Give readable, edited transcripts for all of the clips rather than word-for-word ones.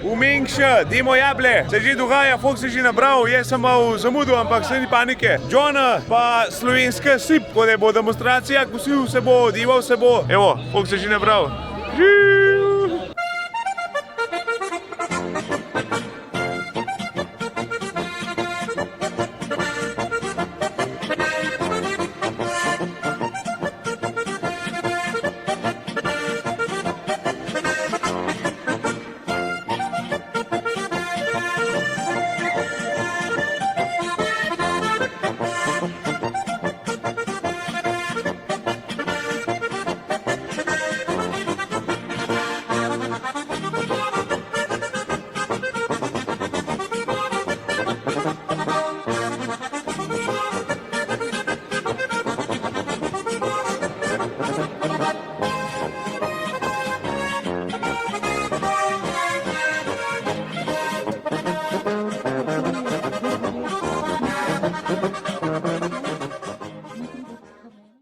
Uminkša, Dimo Jable, se že dogaja, Fok se že nabral, jaz sem mal zamudo, ampak se ni panike. Johna pa slovenska sip, ko ne bo demonstracija, kosil se bo, dival se bo. Evo, Fok se že nabral.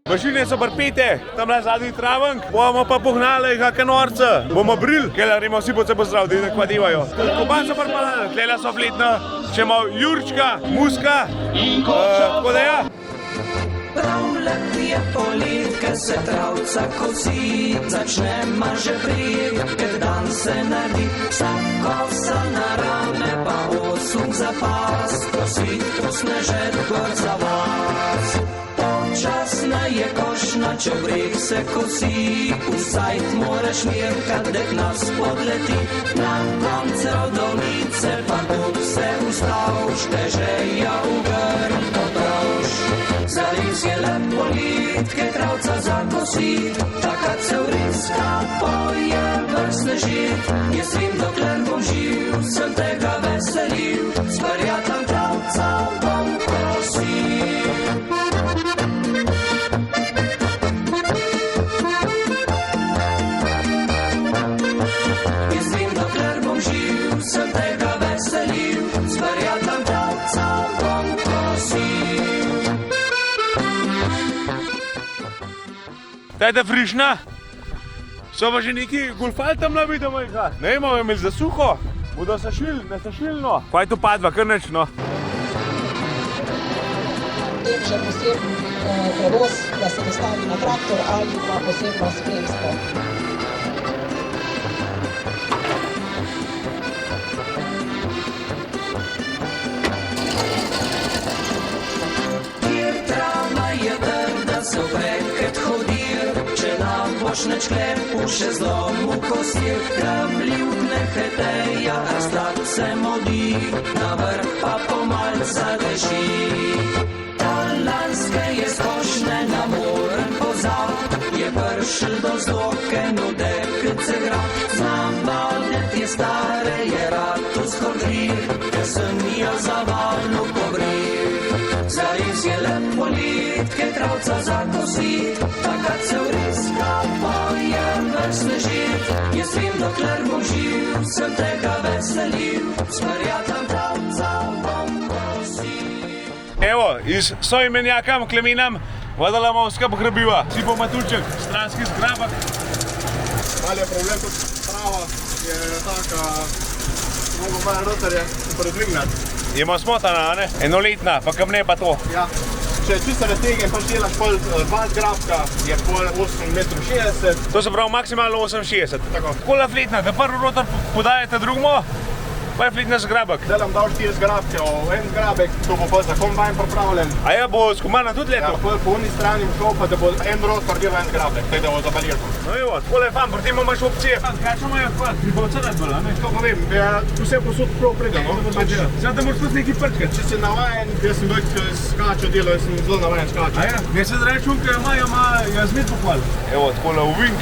Mašine so prpete, tam na zadnji travank, bomo pa pognali kakšne norce, bomo brili, ker ima vsi se pozdraviti, da kvadivajo. Koban so prpalali, tlela so fletna, še malo Jurčka, Muska, tako da ja. Prav lep je polet, ker se travca kosi, začne maže prijed, ker dan se naredi, vsak kosa na rame, pa osum za pas, ko svitru sneže gor za vas. Počasna je košna, če breg se kosi, vsajt moraš mirkat, dek nas podleti, na konce rodovnice, pa kup se ustav, štežeja v grm popravš. Zares je lep polit, ke travca zakosi, takat se vriska, poje vrsne žit. Jaz vim, dokler bom živ, sem tega veselil, s prijateljem travca bom kosil. Jaz vim, dokler bom živ, sem tega veselil, s prijateljem travca bom kosil. Dajte frišna, so pa že neki golfali tam na vidimo, ne imamo imeli za suho, bodo sašili, ne sašilno. Kaj tu padva, kar neč, no? Potem še posebni prevoz, da se dostavi na traktor ali pa posebno spremstvo. Kjer trava je trda, se vpreket hodir, če nam boš neč klepu še zlomu kostir, krabljivne heteja, rastak se modi, na vrh pa pomalca deži. Talanske je skošne, na moren pozab, je pršel do zdoke, no deket se gra, znam valnet je stare, je ratu skordrir, ker sem jo zavalno pobril. Zares je lep polit, ke travca zakosi, takat se vriska, poje vrsne žit. Jaz vim, dokler bom živ, sem tega veselil, s prijateljem travca bom kosil. Evo, iz soimenjakam, Kleminam, vodala Movska pogrebiva. Sipo Matulček, stranski zgrabak. Malo je problem tudi trava, je taka, mnogo manj rotarje, predvignati. Je malo smotana, ne? Enoletna, pa kam ne pa to. Ja, če čisto raztegem, pa delaš pol 2 zgrabka, je pol 8,60 m. To se pravi maksimalno 68. Tako. Kola fletna, da prvi rotor podajate drugmo, pa je fletna zgrabak. Delam dal 4 zgrabke, en zgrabek, to bo pa za kombajn pripravljen. A ja, bo s kombajnom tudi Ja, leto? pol po oni strani bo šlo pa, da bo en rotor delal en zgrabek, tako da bo zabalirko. No evo, tako je fan, pri tem imaš opcije. Kaj še imajo hvat, bi bo ocenat bolj, ne? To pa vem, vse posod prav pride, no? Zdaj, da moraš tudi neki prčkati. Če si navajen, jaz sem več skačo delal, jaz sem zelo navajen skačo. A ja? Ne se zraje čunke, ima jazmet pohval. Evo, tako le uvink.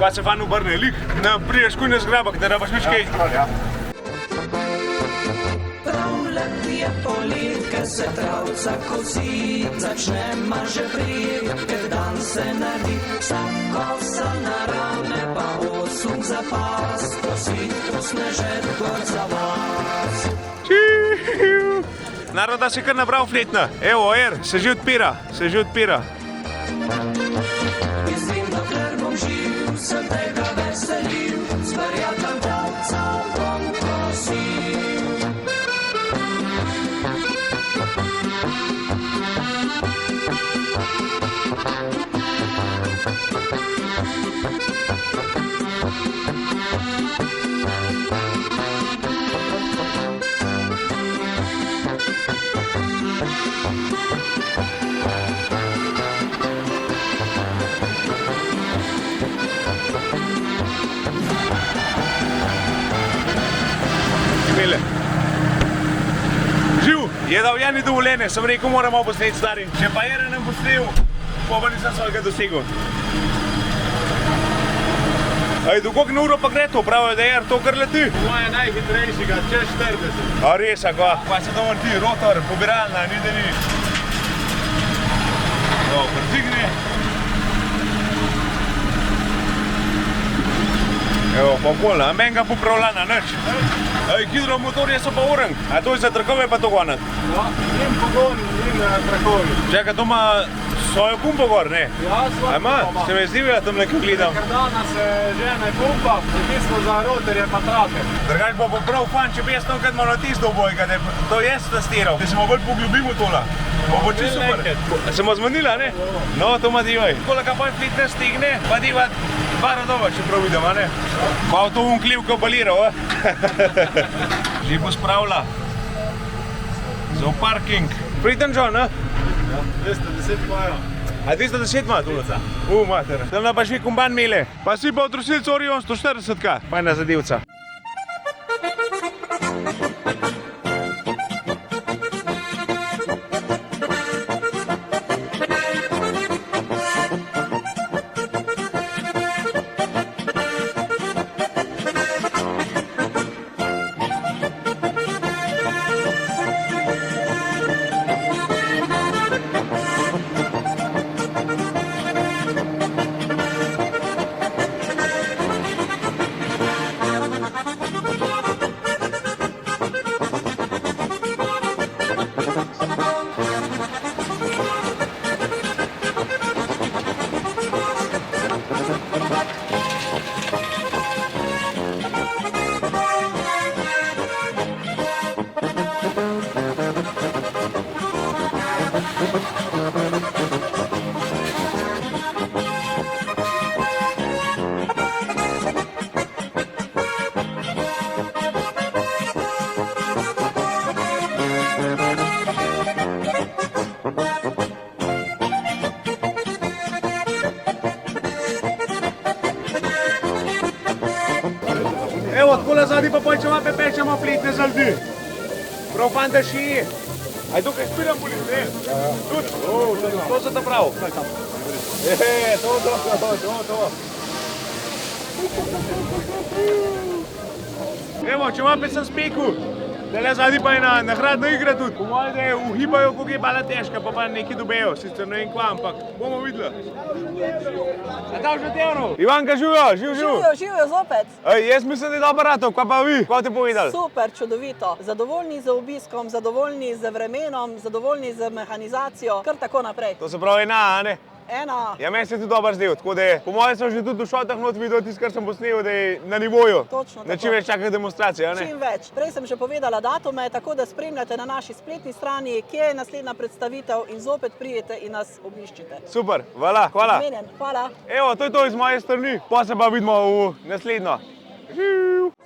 Kaj se fan obrne, lik, ne priješ kuj na zgrabak, da rabaš nič kaj. Ja. Prav lep je polet, ker se travca kosi, začne maže prijed, ker dan se naredi, vsak kosa na rame, pa osum za pas, ko svitru sneže gor za vas. Naroda si kar nabral fletna. Evo, se že odpira, se že odpira. Izvim, dokler bom živ, se tega veselil, s prijateljem tavca bom prosil. Mile. Živ, je dal Jani dovoljenje, sem rekel, moramo posneti stari. Če pa Jere nam bo snil, pa nisem svojega dosegel. Ej, do koliko na uro pa gre to? Pravijo, da Jer to kar leti. Moje najhitrejšega, čez 40. A res, akva? Pa se to vrti, rotor, pobiralna, ni da ni. No, prdigni. Evo, pa polna, a meni ga popravljana, nič. Ej, hidromotorje so pa orang, a to je za trakove pa to gonat? Ja, in pogon, in trakovi. Čakaj, to ima svojo pumpo gor, ne? Ja, svojo A ima? pumpo ima. Se me zdi, da tam nekaj gledam. Kardana se žene pumpa, v bistvu za rotorje pa trake. Drugač pa bo prav fan, če bi jaz to kad malo natisnil boj, kad je to jaz testiral. Da se mu bolj poglobim v tola. Bo čisto super. Se mu zmanila, ne? No, to ima divaj. Koliko pa flit ne stigne, pa diva dva radova, če prav vidim, a ne? Pa v to klivko baliral, a? Že bo spravila. Za v parking. Priden John, a? Ja, 210 imajo. A 210 ima tulica? Mater. Tam pa še komban mele. Pa si pa v trosilcu Orion 140-ka. Fajna zadevca. Evo, takole zadnji pa počemo, pečemo fletne zaldi. Prav fanta še je. Aj tukaj špiram boli, ne? Tudi? To se ta prav. To. Evo, če ima pesem speku, tele zadnji pa je na hradna igra tudi. Po mojem, da je uhibajo, koliko je bala težka, pa nekaj dobejo. Sicer ne vem kva, ampak bomo videli. A da už evrov? Ivanka, živijo, živ. Živijo zopet. Ej, jaz mislim, da je dobro rato, kaj pa vi? Kaj ti povedali? Super, čudovito. Zadovoljni z obiskom, zadovoljni z vremenom, zadovoljni z mehanizacijo, kar tako naprej. To se pravi ena, a ne? Ena. Ja, meni se je tudi dobro zdel, tako da je, po mojem sem že tudi v šotah not videl tisto, kar sem posnel, da je na nivoju. Točno Da tako. čim več čaka demonstracija, a ne? Čim več. Prej sem že povedala datume, tako da spremljate na naši spletni strani, kje je naslednja predstavitev in zopet pridete in nas obiščite. Super, hvala. Zmenjen, hvala. Evo, to je to iz moje strani, pa se pa vidimo v naslednjo. Živ!